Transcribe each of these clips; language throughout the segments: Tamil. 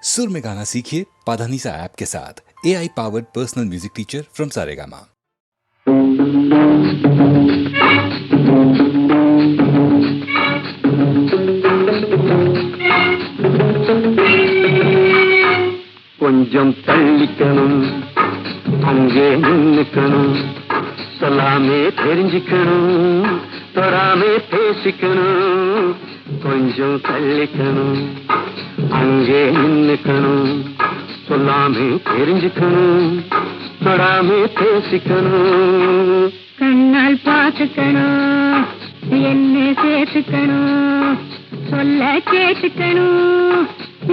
सुर में गाना सीखिए पाधानीसा ऐप के साथ। AI powered personal music teacher from Saregama. கொஞ்சம் தள்ளிக்கணும், அங்கே நின்னுக்கணும், சொல்லாமே தெரிஞ்சுக்கணும், தொடாமே பேசிக்கணும். கொஞ்சம் தள்ளிக்கணும், அங்கே நின்னுக்கணும், சொல்லாமே தெரிஞ்சுக்கணும், தொடாமே பேசிக்கணும். கண்ணால் பார்த்துக்கணும், என்ன சேர்த்துக்கணும், சொல்ல கேட்டுக்கணும்,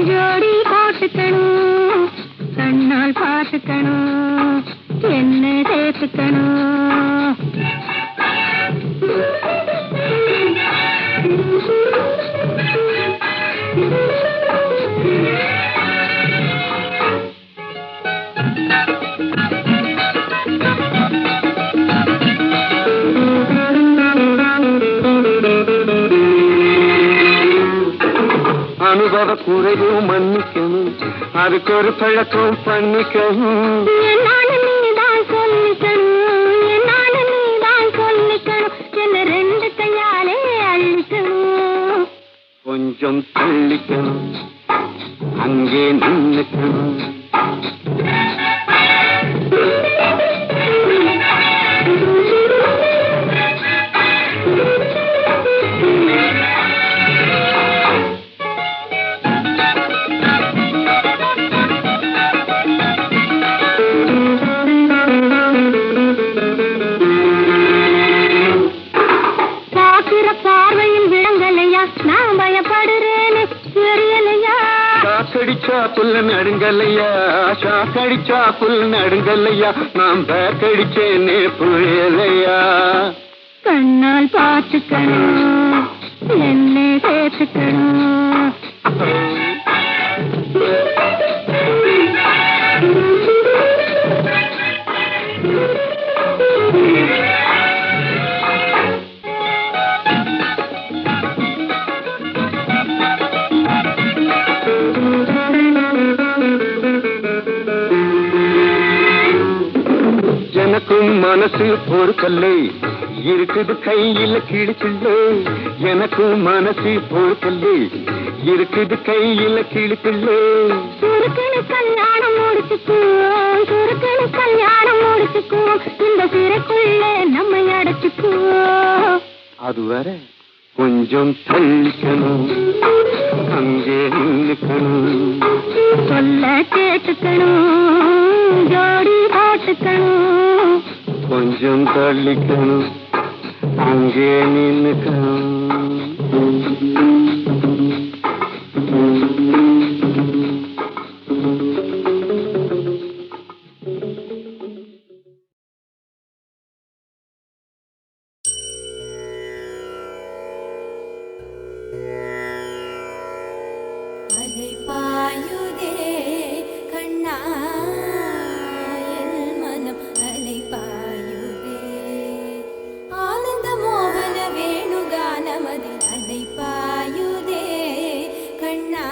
ஜோடி போட்டுக்கணும். கண்ணால் பார்த்துக்கணும், என்ன சேர்த்துக்கணும். அனுபவ குறைவும் மன்னிக்கணும், அதுக்கு ஒரு பழக்கம் பண்ணிக்கணும். என்னாலும் நீதான் சொல்லிக்கணும், என்னாலும் நீதான் சொல்லிக்கணும், என்ன ரெண்டு கையாலே அள்ளிக்கணும். கொஞ்சம் தள்ளிக்கணும், அங்கே நின்னுக்கணும். சாக்கடிச்சா புல் நடுங்கல்லையா, சாக்கடிச்சா புல் நடுங்கல்லையா, நாம் பேக்கடிச்சேனே புரியலையா. கண்ணால் பார்த்துக்கணும், என்ன சேர்த்துக்கணும். எனக்கும் மனசு பொறுக்கல்லை, இருக்குது கையில கிழிக்கல்லை. எனக்கும் மனசு பொறுக்கல்லை, இருக்குது கையில கிழிக்கல்லை. சுருக்கணு கல்யாணம் முடிச்சுக்குவோம், சுருக்கணு கல்யாணம் முடிச்சுக்குவோம், இந்த சிறைக்குள்ளே நம்மை அடைச்சுக்குவோம். அதுவரை கொஞ்சம் தள்ளிக்கணும், அங்கே நின்னுக்கணும், சொல்ல கேட்டுக்கணும், ஜோடி போட்டுக்கணும். கொஞ்சம் தள்ளிக்கணும், அங்கே நின்னுக்கணும். அலை பாயுதே கண்ணா, என் மனம் அலை பாயுதே. ஆனந்த மோகன வேணுகானமதில் அலை பாயுதே கண்ணா.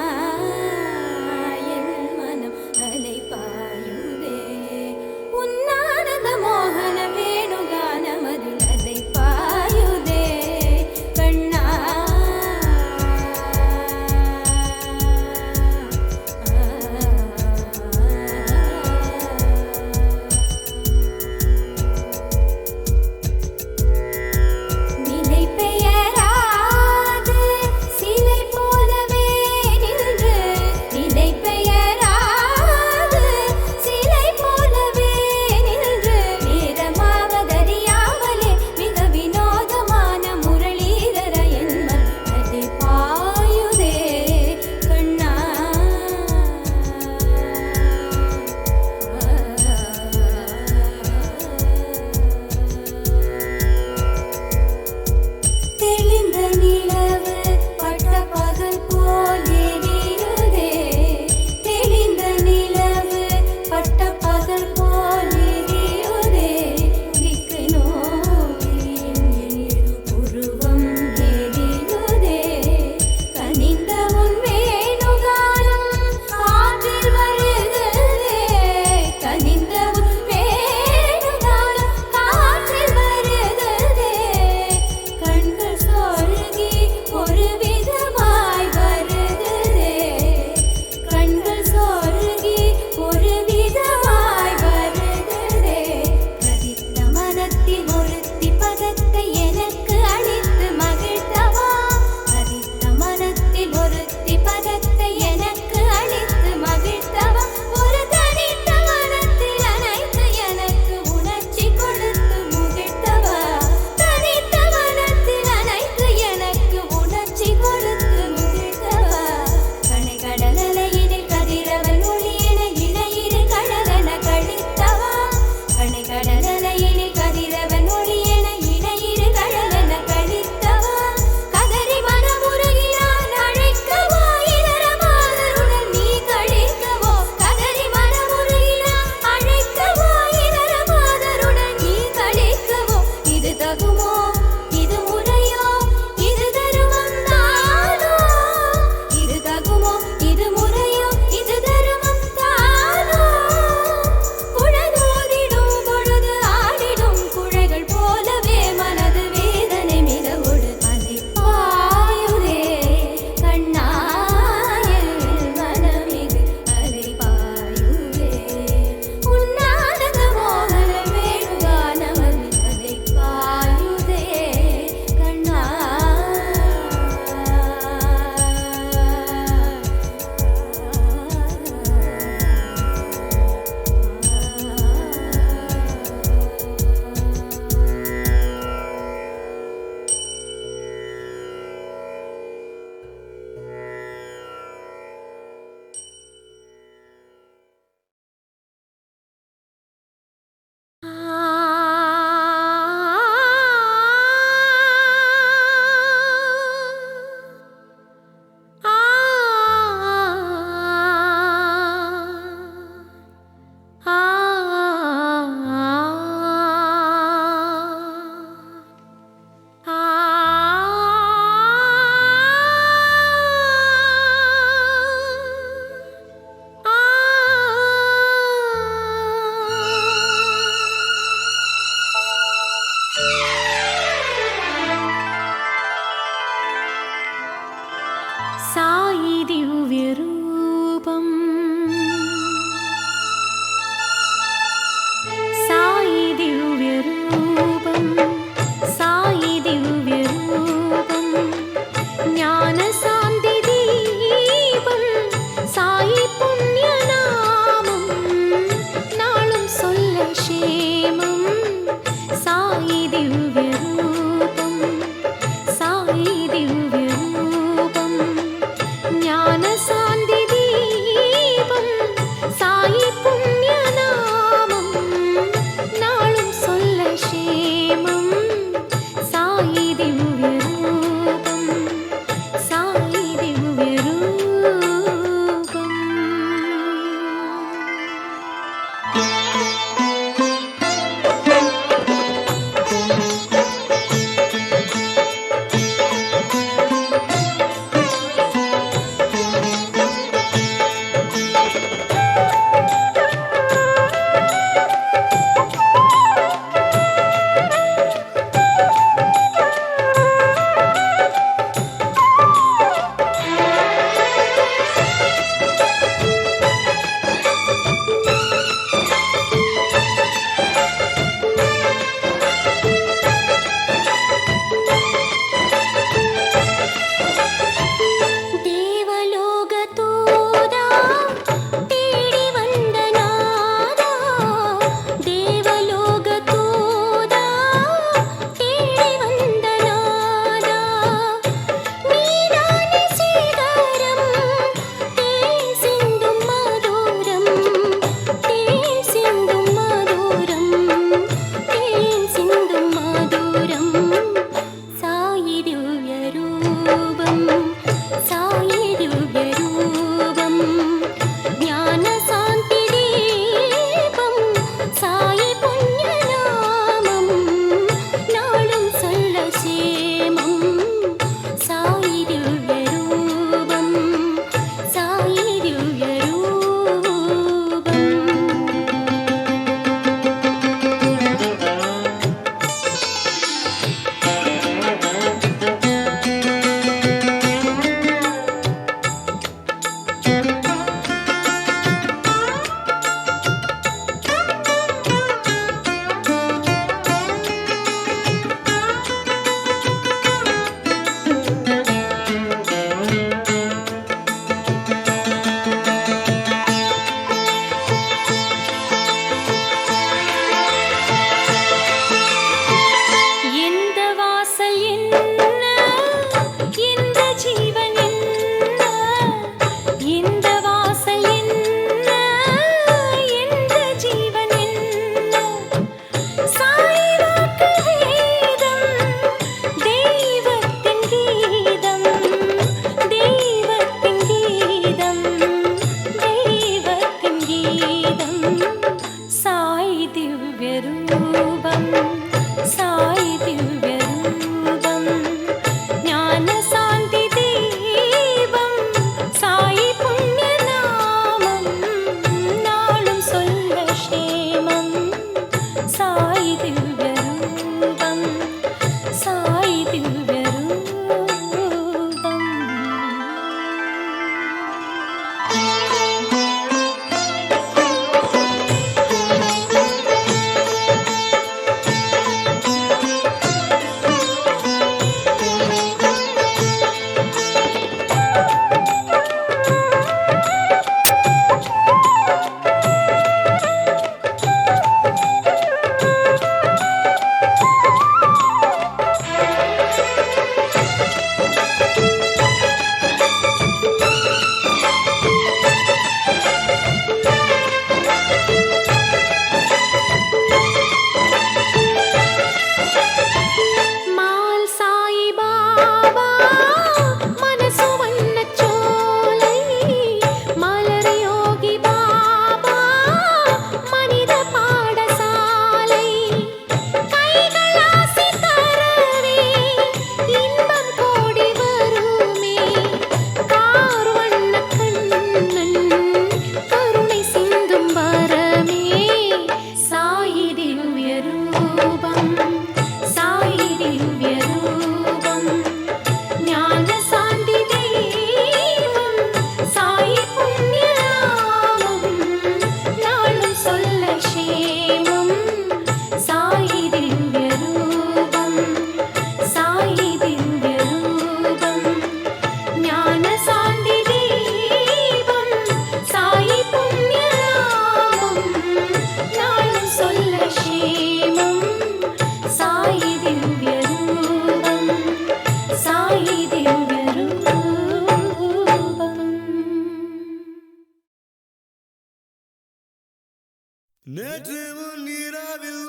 நேற்று முன்னிரவில்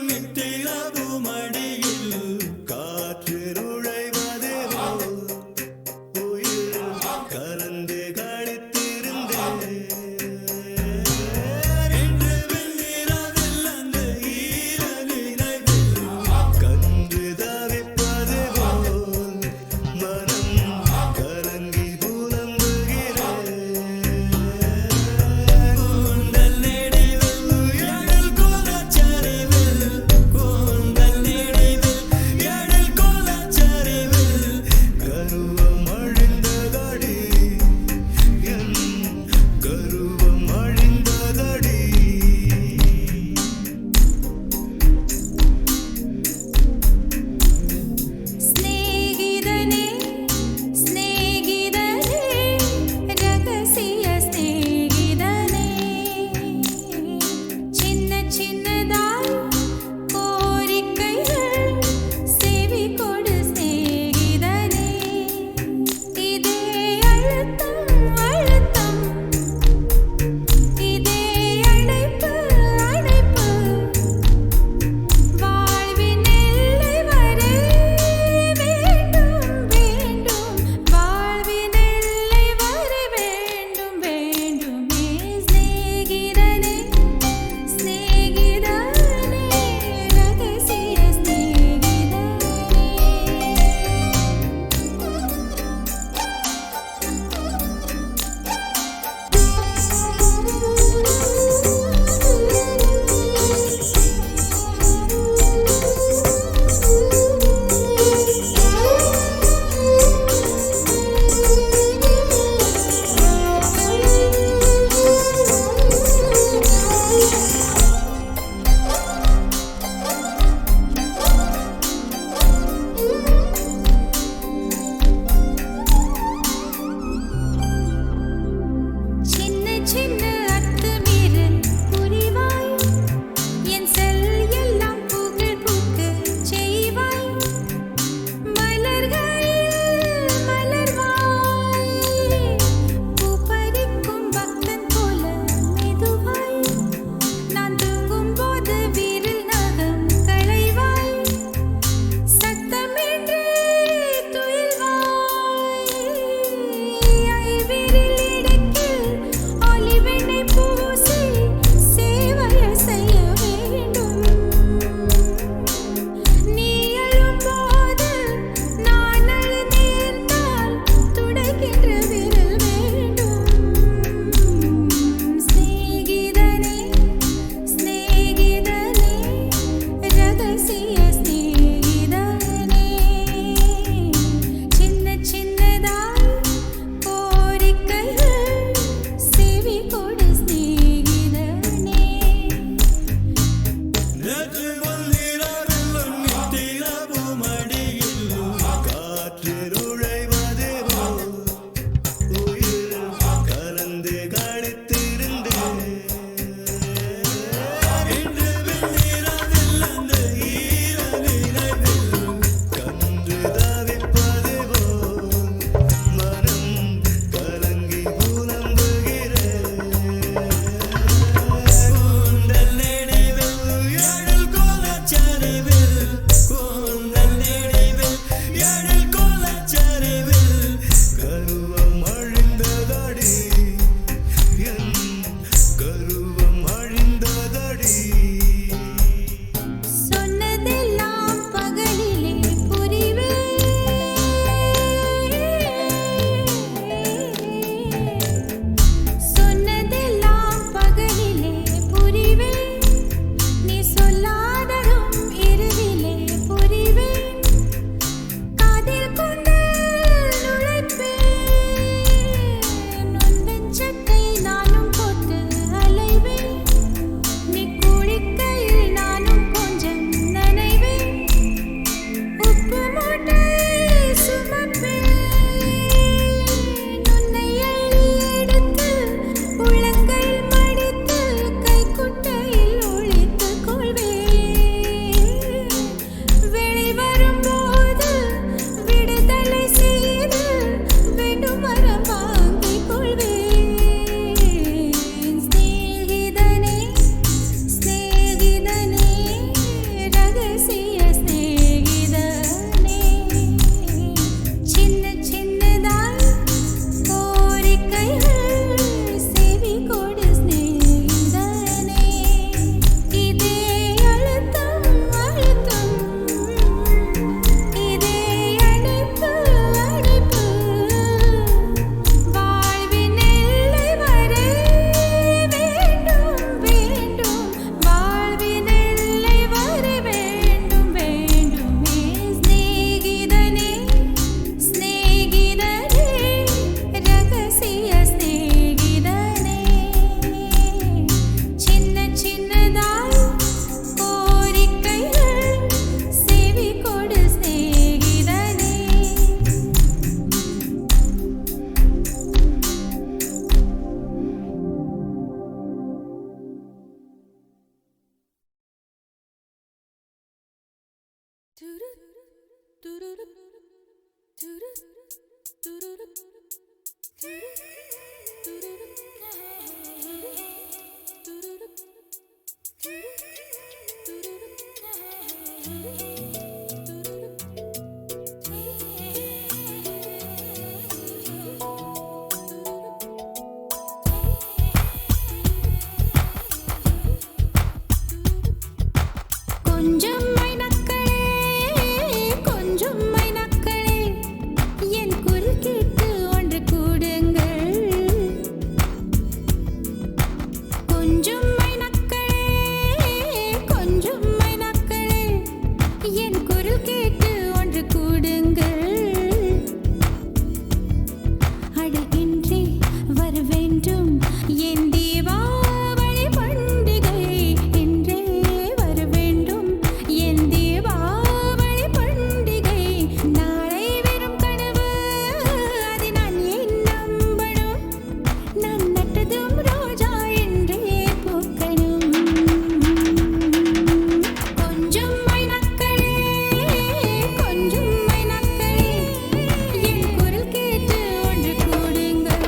நித்திலவு மடியில் காற்று நுழைவது உயிர் கலந்து கழித்திருந்தேன் என்று வெண்ணிரவில் அந்த ஈர நினைவில் கன்று தவிப்பது போல் மனம் கலங்கி புலம்புகிறேன் கருவம் அழிந்ததடி என் கொஞ்சம் மைனக்களே கொஞ்சம் மைனக்களே என் குரல் கேட்டு ஒன்று கூடுங்கள் கொஞ்சம் மைனக்களே கொஞ்சம் மைனக்களே என் குரல் கேட்டு ஒன்று கூடுங்கள் அட இன்றே வர வேண்டும் என் தீபாவளி பண்டிகை இன்றே வர வேண்டும் என் தீபாவளி பண்டிகை நாளை வெறும் கனவு அதை நான் ஏன் நம்பணும் நான் நட்டதும் ரோஜா என்றே பூக்கணும் கொஞ்சம் மைனக்களே கொஞ்சம் மைனக்களே என் குரல் கேட்டு ஒன்று கூடுங்கள்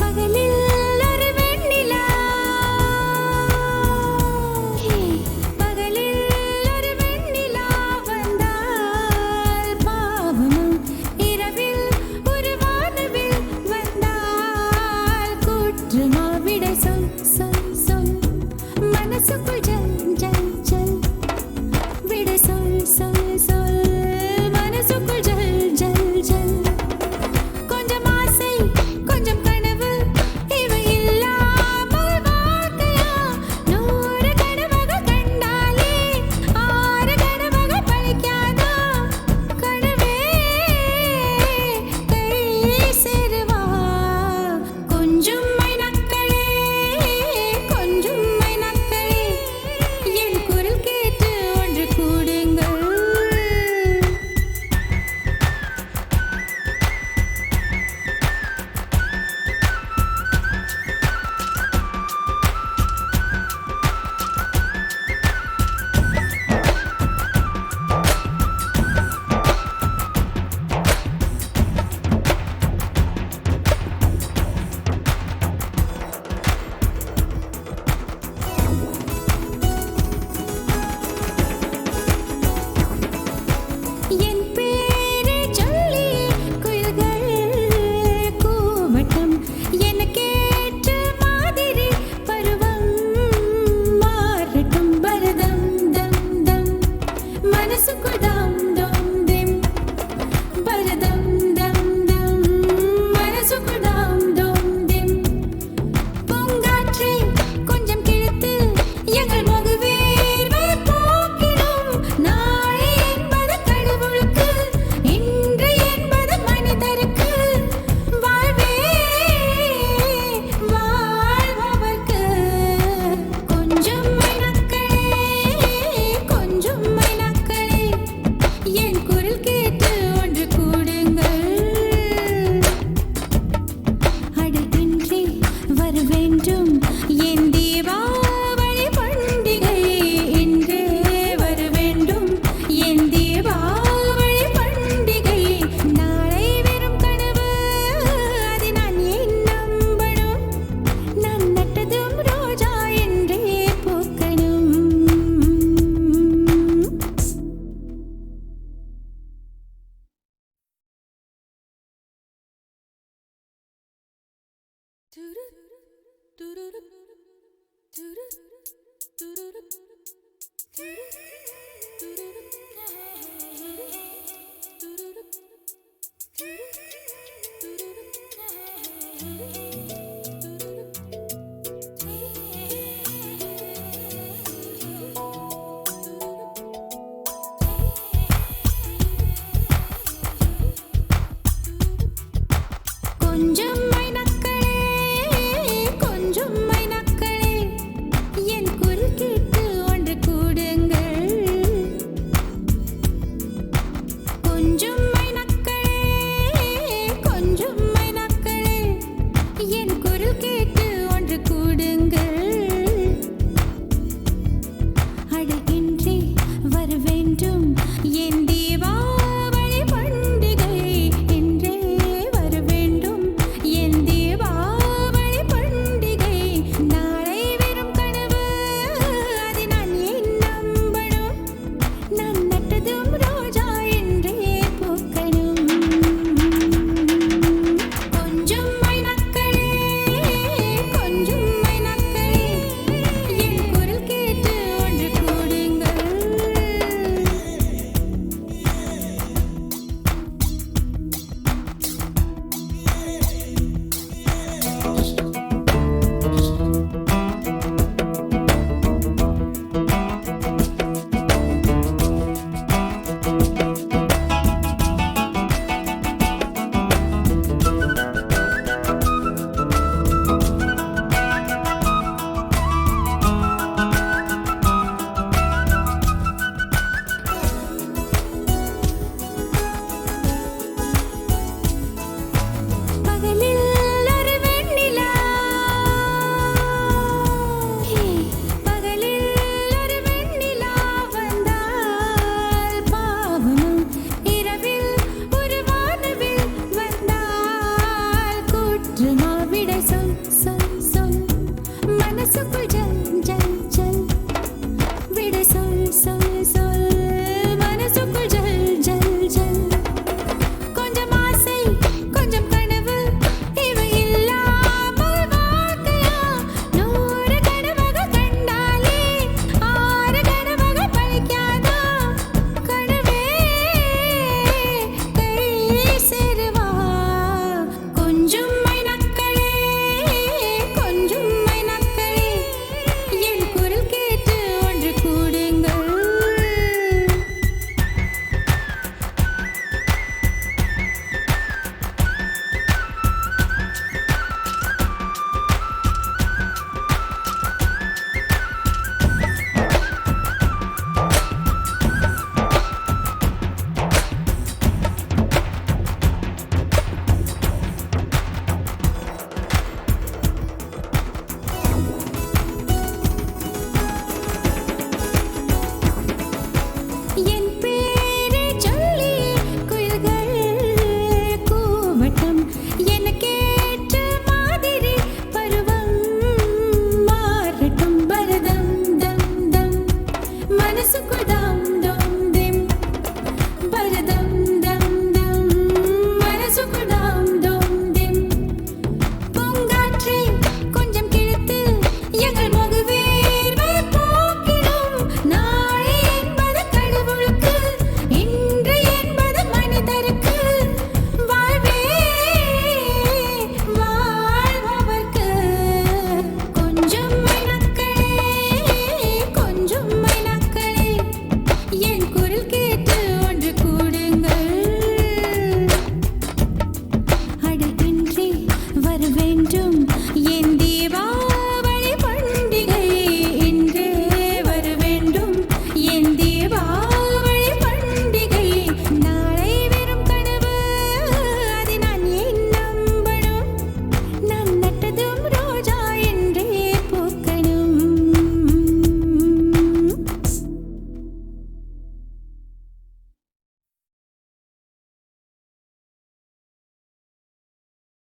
பகலில் ஒரு வெண்ணிலா பகலில் ஒரு வெண்ணிலா வந்தால் பாவமா இரவில் ஒரு வானவில் வந்தால் குற்றமா விடை சொல் சொல் சொல் மனசுக்குள் ஜல் ஜல் ஜல் விடை சொல் சொல் சொல் மனசுக்குள் ஜல் ஜல் ஜல் கொஞ்சம் ஆசை கொஞ்சம் கனவு இவை இல்லாமல் வாழ்க்கையா 100 கனவுகள் கண்டாலே 6 கனவுகள் பழிக்காதா கனவே கை சேருவா கொஞ்சம் மைனக்களே கொஞ்சம் மைனக்களே என் குரல் கேட்டு ஒன்று கூடுங்கள் என் பேரை சொல்லி குயில்கள் கூவட்டும் எனக்கேற்ற மாதிரி பருவம் மாறட்டும் பரதம் தம் தம் மனசுக்குள் தம் தம் திம் பரதம் தம் தம் மனசுக்குள் தம் தம் திம் பூங்காற்றே கொஞ்சம் கிழித்து எங்கள் முகவேர்வை போக்கிடும் நாளை என்பது கடவுளுக்கு இன்று என்பது மனிதருக்கு வாழ்வே வாழ்பவர்க்கு கொஞ்சம் மைனக்களே கொஞ்சம் மைனக்களே என் குரல் கேட்டு ஒன்று கூடுங்கள் அட இன்றே வர வேண்டும் என் தீபாவளி பண்டிகை இன்றே வர வேண்டும் என் தீபாவளி பண்டிகை நாளை வெறும் கனவு அதை நான் ஏன் நம்பணும் நான் நட்டதும் ரோஜா என்றே பூக்கணும் துரு துரு துரு துரு துரு